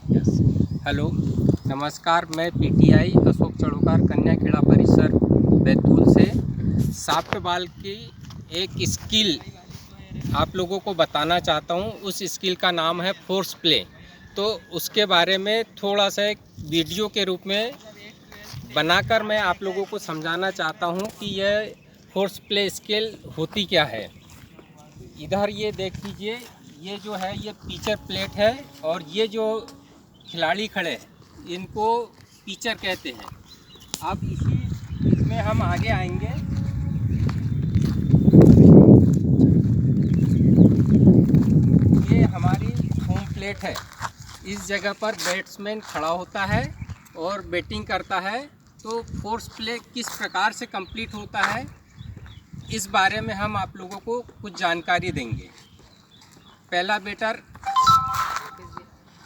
Yes. Hello, नमस्कार। मैं PTI Ashok चढ़ोकार कन्या खेड़ा परिसर बैतूल से सॉफ्ट बॉल की एक स्किल आप लोगों को बताना चाहता हूं। उस स्किल का नाम है फोर्स प्ले। तो उसके बारे में थोड़ा सा एक वीडियो के रूप में बनाकर मैं आप लोगों को समझाना चाहता हूं कि यह फोर्स प्ले स्किल होती क्या है। इधर ये देख लीजिए, ये जो है ये पिचर प्लेट है और ये जो खिलाड़ी खड़े हैं इनको पिचर कहते हैं। अब इसमें हम आगे आएंगे। ये हमारी होम प्लेट है। इस जगह पर बैट्समैन खड़ा होता है और बैटिंग करता है। तो फोर्स प्ले किस प्रकार से कंप्लीट होता है इस बारे में हम आप लोगों को कुछ जानकारी देंगे। पहला बैटर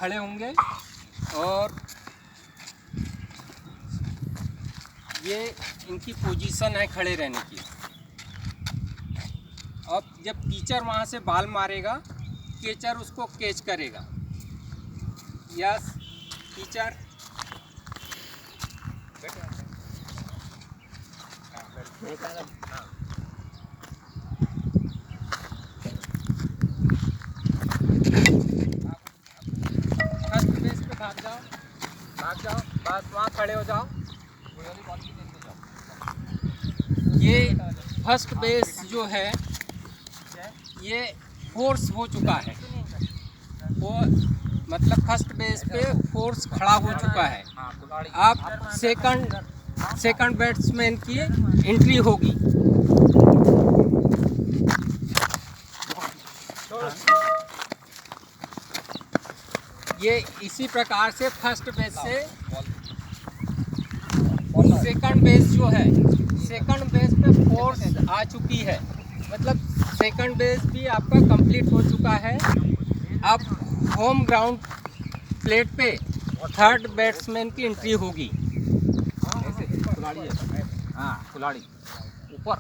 खड़े होंगे और ये इनकी पोजीशन है खड़े रहने की। अब जब पिचर वहाँ से बॉल मारेगा, कैचर उसको कैच करेगा। यस, पिचर फर्स्ट बेस पे भाग जाओ, बस वहाँ खड़े हो जाओ। ये फर्स्ट बेस जो है ये फोर्स हो चुका है। वो मतलब फर्स्ट बेस पे फोर्स खड़ा हो चुका है। अब सेकंड बैट्समैन की एंट्री होगी। ये इसी प्रकार से फर्स्ट बेस से सेकंड बेस जो है, सेकंड बेस पे फोर्स आ चुकी है। मतलब सेकंड बेस भी आपका कंप्लीट हो चुका है। अब होम ग्राउंड प्लेट पे थर्ड बैट्समैन की एंट्री होगी। खिलाड़ी ऊपर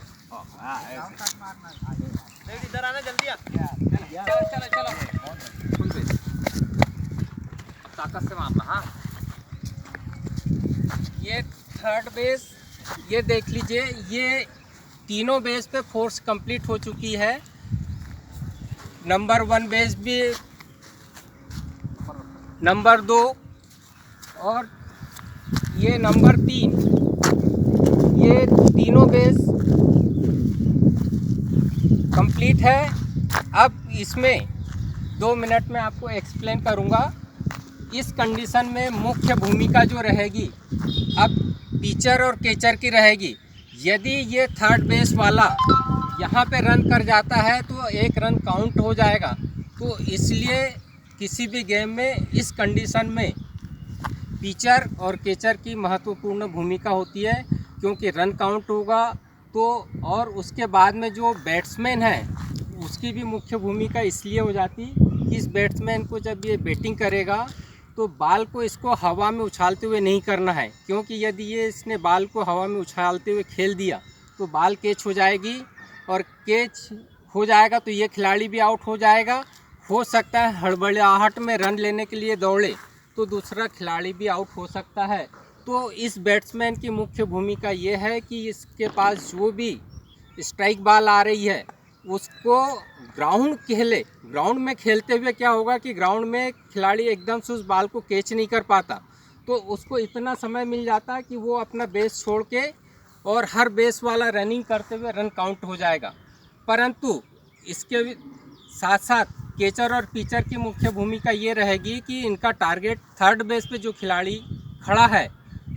इधर आना जल्दी। चलो फुल बेस, ताकत से मारना। हाँ, ये थर्ड बेस, ये देख लीजिए, ये तीनों बेस पे फोर्स कंप्लीट हो चुकी है। नंबर 1 बेस भी, नंबर 2 और ये नंबर 3, ये तीनों बेस कंप्लीट है। अब इसमें 2 मिनट में आपको एक्सप्लेन करूंगा। इस कंडीशन में मुख्य भूमिका जो रहेगी अब पिचर और कैचर की रहेगी। यदि ये थर्ड बेस वाला यहाँ पे रन कर जाता है तो 1 रन काउंट हो जाएगा। तो इसलिए किसी भी गेम में इस कंडीशन में पिचर और कैचर की महत्वपूर्ण भूमिका होती है, क्योंकि रन काउंट होगा। तो और उसके बाद में जो बैट्समैन है उसकी भी मुख्य भूमिका इसलिए हो जाती कि इस बैट्समैन को जब ये बैटिंग करेगा तो बॉल को इसको हवा में उछालते हुए नहीं करना है, क्योंकि यदि ये इसने बॉल को हवा में उछालते हुए खेल दिया तो बॉल कैच हो जाएगी और कैच हो जाएगा तो ये खिलाड़ी भी आउट हो जाएगा। हो सकता है हड़बड़ाहट में रन लेने के लिए दौड़े तो दूसरा खिलाड़ी भी आउट हो सकता है। तो इस बैट्समैन की मुख्य भूमिका ये है कि इसके पास जो भी स्ट्राइक बॉल आ रही है उसको ग्राउंड में खेलते हुए क्या होगा कि ग्राउंड में खिलाड़ी एकदम से उस बॉल को कैच नहीं कर पाता, तो उसको इतना समय मिल जाता कि वो अपना बेस छोड़ के और हर बेस वाला रनिंग करते हुए रन काउंट हो जाएगा। परंतु इसके साथ साथ कैचर और पिचर की मुख्य भूमिका ये रहेगी कि इनका टारगेट थर्ड बेस पे जो खिलाड़ी खड़ा है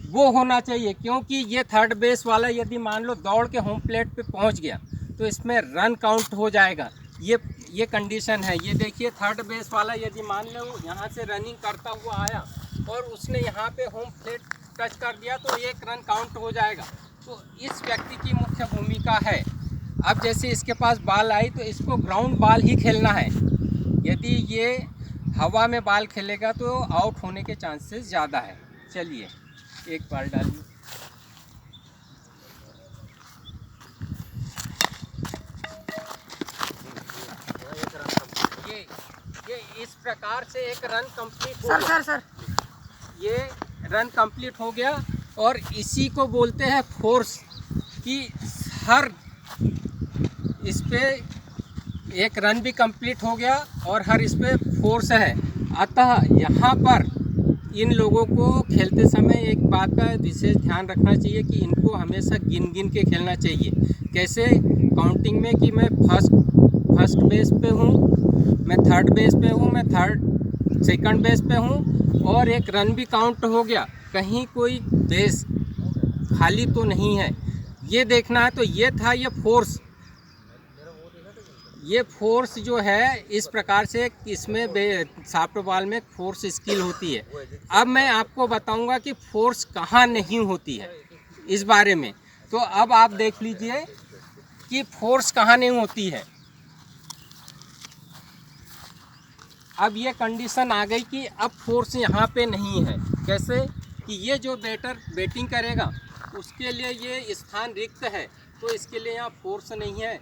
वो होना चाहिए, क्योंकि ये थर्ड बेस वाला यदि मान लो दौड़ के होम प्लेट पे पहुंच गया तो इसमें रन काउंट हो जाएगा। ये कंडीशन है। ये देखिए, थर्ड बेस वाला यदि मान लो यहाँ से रनिंग करता हुआ आया और उसने यहाँ पे होम प्लेट टच कर दिया तो 1 रन काउंट हो जाएगा। तो इस व्यक्ति की मुख्य भूमिका है। अब जैसे इसके पास बॉल आई तो इसको ग्राउंड बॉल ही खेलना है। यदि ये हवा में बॉल खेलेगा तो आउट होने के चांसेस ज़्यादा है। चलिए एक बॉल डालिए। ये इस प्रकार प्रकार से एक रन कंप्लीट हो सर गया। सर सर ये रन कंप्लीट हो गया और इसी को बोलते हैं फोर्स कि हर इस पे एक रन भी कंप्लीट हो गया और हर इस पे फोर्स है। अतः यहाँ पर इन लोगों को खेलते समय एक बात का विशेष ध्यान रखना चाहिए कि इनको हमेशा गिन गिन के खेलना चाहिए। कैसे काउंटिंग में कि मैं फर्स्ट बेस पे हूँ, मैं थर्ड बेस पे हूँ, मैं सेकंड बेस पे हूँ और एक रन भी काउंट हो गया, कहीं कोई बेस खाली तो नहीं है, ये देखना है। तो ये था ये फोर्स। ये फोर्स जो है इस प्रकार से इसमें सॉफ्टबॉल में फोर्स स्किल होती है। अब मैं आपको बताऊंगा कि फोर्स कहाँ नहीं होती है इस बारे में। तो अब आप देख लीजिए कि फोर्स कहाँ नहीं होती है। अब ये कंडीशन आ गई कि अब फोर्स यहाँ पे नहीं है। कैसे कि ये जो बैटर बैटिंग करेगा उसके लिए ये स्थान रिक्त है, तो इसके लिए यहाँ फोर्स नहीं है।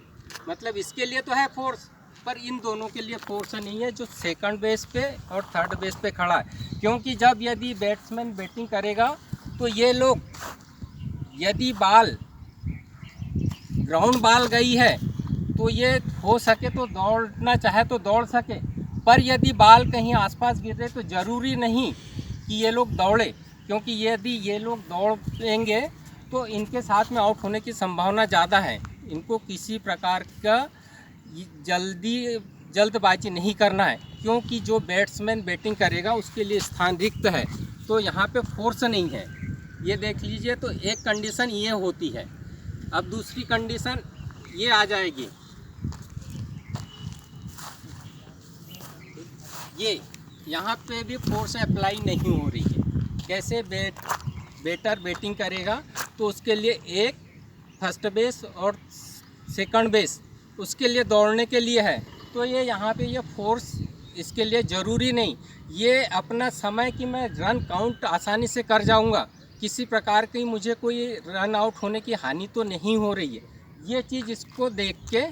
मतलब इसके लिए तो है फोर्स, पर इन दोनों के लिए फोर्स नहीं है जो सेकंड बेस पे और थर्ड बेस पे खड़ा है। क्योंकि जब यदि बैट्समैन बैटिंग करेगा तो ये लोग यदि बाल ग्राउंड बाल गई है तो ये हो सके तो दौड़ना चाहे तो दौड़ सके, पर यदि बाल कहीं आसपास गिरे तो ज़रूरी नहीं कि ये लोग दौड़े, क्योंकि यदि ये लोग दौड़ेंगे तो इनके साथ में आउट होने की संभावना ज़्यादा है। इनको किसी प्रकार का जल्दबाजी नहीं करना है, क्योंकि जो बैट्समैन बैटिंग करेगा उसके लिए स्थान रिक्त है, तो यहाँ पे फोर्स नहीं है। ये देख लीजिए। तो एक कंडीशन ये होती है। अब दूसरी कंडीशन ये आ जाएगी, ये यहाँ पे भी फोर्स अप्लाई नहीं हो रही है। कैसे बैटर बैटिंग करेगा तो उसके लिए एक फर्स्ट बेस और सेकंड बेस उसके लिए दौड़ने के लिए है, तो ये यहाँ पे ये फोर्स इसके लिए ज़रूरी नहीं। ये अपना समय कि मैं रन काउंट आसानी से कर जाऊँगा, किसी प्रकार की मुझे कोई रन आउट होने की हानि तो नहीं हो रही है, ये चीज़ इसको देख के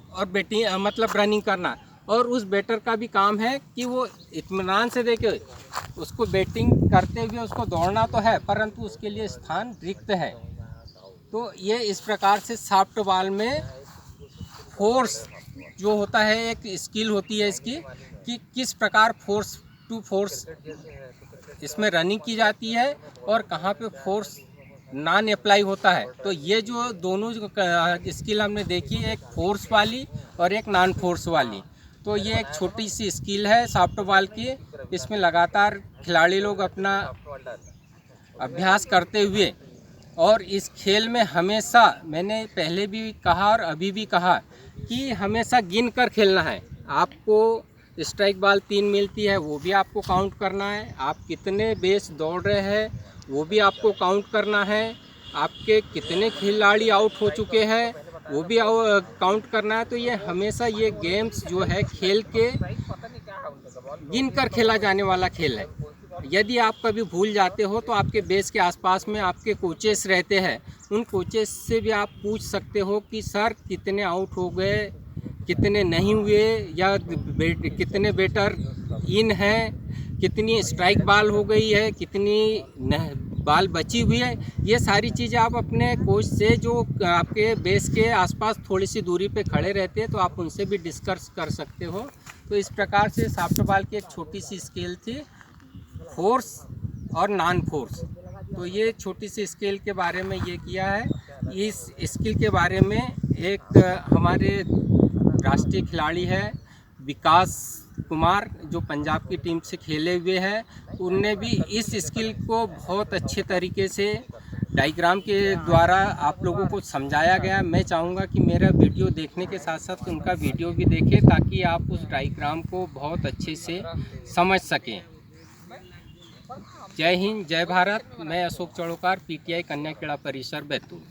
और बैटिंग मतलब रनिंग करना। और उस बैटर का भी काम है कि वो इत्मीनान से देखे, उसको बैटिंग करते हुए उसको दौड़ना तो है परंतु उसके लिए स्थान रिक्त है। तो ये इस प्रकार से सॉफ्ट बॉल में फोर्स जो होता है एक स्किल होती है इसकी कि किस प्रकार फोर्स टू फोर्स इसमें रनिंग की जाती है और कहाँ पे फोर्स नॉन अप्लाई होता है। तो ये जो दोनों स्किल हमने देखी, एक फोर्स वाली और एक नॉन फोर्स वाली, तो ये एक छोटी सी स्किल है सॉफ्ट बॉल की। इसमें लगातार खिलाड़ी लोग अपना अभ्यास करते हुए और इस खेल में हमेशा, मैंने पहले भी कहा और अभी भी कहा कि हमेशा गिन कर खेलना है। आपको स्ट्राइक बॉल 3 मिलती है वो भी आपको काउंट करना है, आप कितने बेस दौड़ रहे हैं वो भी आपको काउंट करना है, आपके कितने खिलाड़ी आउट हो चुके हैं वो भी काउंट करना है। तो ये हमेशा ये गेम्स जो है खेल के गिन कर खेला जाने वाला खेल है। यदि आप कभी भूल जाते हो तो आपके बेस के आसपास में आपके कोचेस रहते हैं, उन कोचेस से भी आप पूछ सकते हो कि सर कितने आउट हो गए, कितने नहीं हुए, या कितने बैटर इन हैं, कितनी स्ट्राइक बॉल हो गई है, कितनी बॉल बची हुई है। ये सारी चीज़ें आप अपने कोच से जो आपके बेस के आसपास थोड़ी सी दूरी पे खड़े रहते हैं तो आप उनसे भी डिस्कस कर सकते हो। तो इस प्रकार से सॉफ्ट बॉल की एक छोटी सी स्केल थी, फोर्स और नॉन फोर्स। तो ये छोटी सी स्केल के बारे में ये किया है। इस स्किल के बारे में एक हमारे राष्ट्रीय खिलाड़ी है विकास कुमार, जो पंजाब की टीम से खेले हुए हैं, उनने भी इस स्किल को बहुत अच्छे तरीके से डायग्राम के द्वारा आप लोगों को समझाया गया। मैं चाहूँगा कि मेरा वीडियो देखने के साथ साथ उनका वीडियो भी देखें ताकि आप उस डायग्राम को बहुत अच्छे से समझ सकें। जय हिंद, जय भारत। मैं अशोक चौड़ोकार, पीटीआई कन्या क्रीड़ा परिसर बैतूल।